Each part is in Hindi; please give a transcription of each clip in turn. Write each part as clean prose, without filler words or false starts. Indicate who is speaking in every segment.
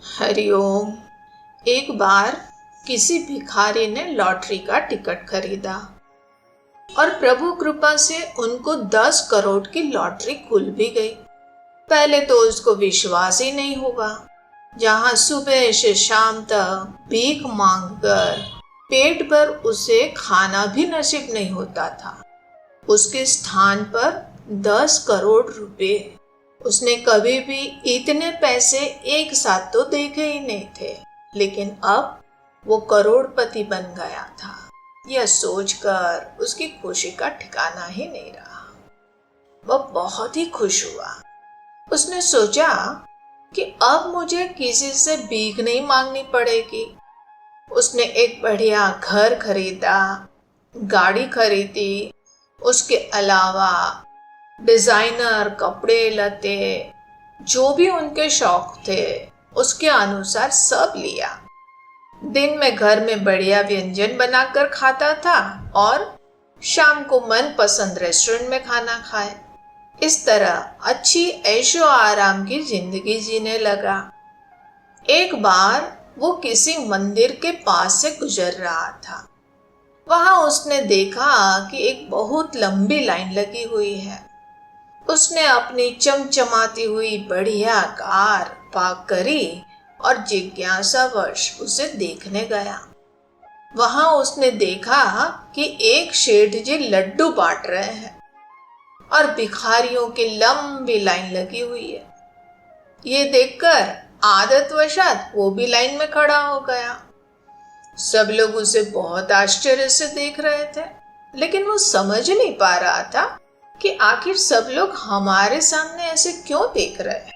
Speaker 1: हरिओम। एक बार किसी भिखारी ने लॉटरी का टिकट खरीदा और प्रभु कृपा से उनको 10 करोड़ की लॉटरी खुल भी गई। पहले तो उसको विश्वास ही नहीं हुआ। जहां सुबह से शाम तक भीख मांगकर पेट भर उसे खाना भी नसीब नहीं होता था, उसके स्थान पर 10 करोड़ रुपए। उसने कभी भी इतने पैसे एक साथ तो देखे ही नहीं थे, लेकिन अब वो करोड़पति बन गया था। यह सोचकर उसकी खुशी का ठिकाना ही नहीं रहा। वह बहुत ही खुश हुआ। उसने सोचा कि अब मुझे किसी से भीख नहीं मांगनी पड़ेगी। उसने एक बढ़िया घर खरीदा, गाड़ी खरीदी, उसके अलावा डिजाइनर कपड़े लते, जो भी उनके शौक थे उसके अनुसार सब लिया। दिन में घर में बढ़िया व्यंजन बनाकर खाता था और शाम को मनपसंद रेस्टोरेंट में खाना खाए। इस तरह अच्छी ऐशो आराम की जिंदगी जीने लगा। एक बार वो किसी मंदिर के पास से गुजर रहा था। वहां उसने देखा कि एक बहुत लंबी लाइन लगी हुई है। उसने अपनी चमचमाती हुई बढ़िया कार पार्क करी और जिज्ञासावश उसे देखने गया। वहां उसने देखा कि एक सेठ जी लड्डू बांट रहे हैं और भिखारियों की लंबी लाइन लगी हुई है। ये देखकर आदतवशात वो भी लाइन में खड़ा हो गया। सब लोग उसे बहुत आश्चर्य से देख रहे थे, लेकिन वो समझ नहीं पा रहा था कि आखिर सब लोग हमारे सामने ऐसे क्यों देख रहे हैं।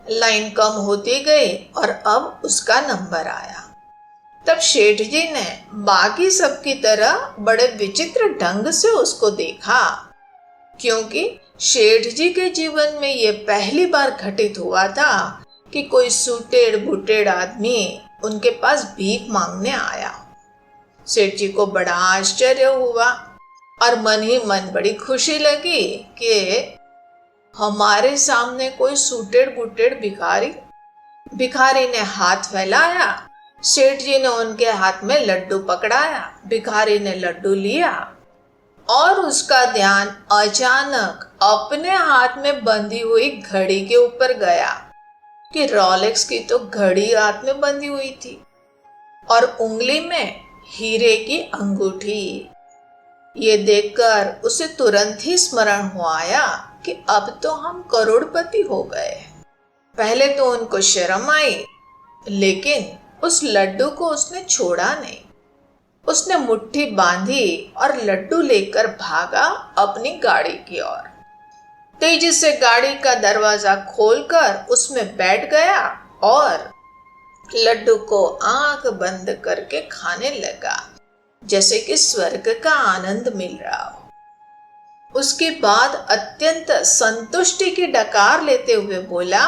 Speaker 1: लाइन कम होती गई और अब उसका नंबर आया। तब सेठ जी ने बाकी सबकी तरह बड़े विचित्र ढंग से उसको देखा, क्योंकि सेठ जी के जीवन में यह पहली बार घटित हुआ था कि कोई सूटेड़ बुटेड़ आदमी उनके पास भीख मांगने आया। सेठ जी को बड़ा आश्चर्य हुआ और मन ही मन बड़ी खुशी लगी कि हमारे सामने कोई सूटेड़ बुटेड़ भिखारी ने हाथ फैलाया। सेठ जी ने उनके हाथ में लड्डू पकड़ाया। भिखारी ने लड्डू लिया और उसका ध्यान अचानक अपने हाथ में बंधी हुई घड़ी के ऊपर गया कि रोलेक्स की तो घड़ी हाथ में बंधी हुई थी और उंगली में हीरे की अंगूठी। ये देखकर उसे तुरंत ही स्मरण हुआ आया कि अब तो हम करोड़पति हो गए। पहले तो उनको शर्म आई, लेकिन उस लड्डू को उसने छोड़ा नहीं। उसने मुट्ठी बांधी और लड्डू लेकर भागा अपनी गाड़ी की ओर। तेजी से गाड़ी का दरवाजा खोलकर उसमें बैठ गया और लड्डू को आंख बंद करके खाने लगा, जैसे कि स्वर्ग का आनंद मिल रहा हो। उसके बाद अत्यंत संतुष्टि की डकार लेते हुए बोला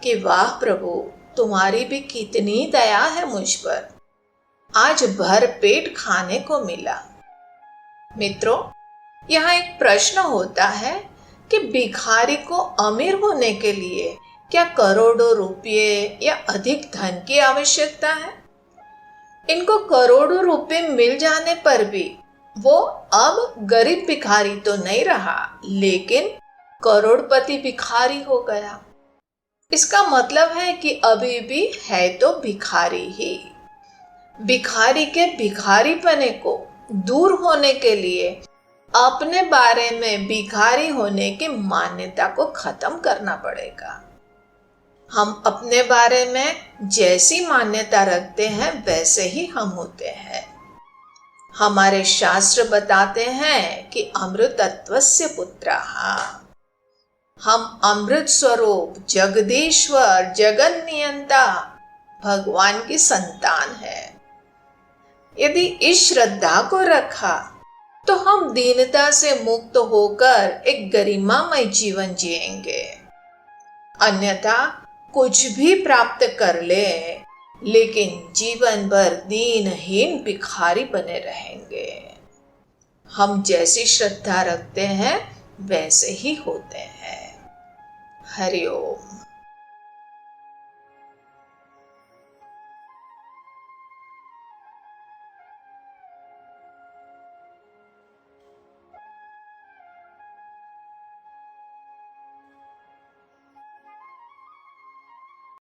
Speaker 1: कि वाह प्रभु, तुम्हारी भी कितनी दया है मुझ पर। आज भर पेट खाने को मिला। मित्रों, यहाँ एक प्रश्न होता है कि भिखारी को अमीर होने के लिए क्या करोड़ों रुपये या अधिक धन की आवश्यकता है? इनको करोड़ों रुपए मिल जाने पर भी वो अब गरीब भिखारी तो नहीं रहा, लेकिन करोड़पति भिखारी हो गया। इसका मतलब है कि अभी भी है तो भिखारी ही। भिखारी के भिखारीपने को दूर होने के लिए अपने बारे में भिखारी होने की मान्यता को खत्म करना पड़ेगा। हम अपने बारे में जैसी मान्यता रखते हैं वैसे ही हम होते हैं। हमारे शास्त्र बताते हैं कि अमृतत्वस्य पुत्रः, हम अमृत स्वरूप जगदीश्वर जगन नियंता भगवान की संतान है। यदि इस श्रद्धा को रखा तो हम दीनता से मुक्त होकर एक गरिमामय जीवन जिएंगे। अन्यथा कुछ भी प्राप्त कर ले, लेकिन जीवन भर दीनहीन भिखारी बने रहेंगे। हम जैसी श्रद्धा रखते हैं वैसे ही होते हैं। हरि ओम।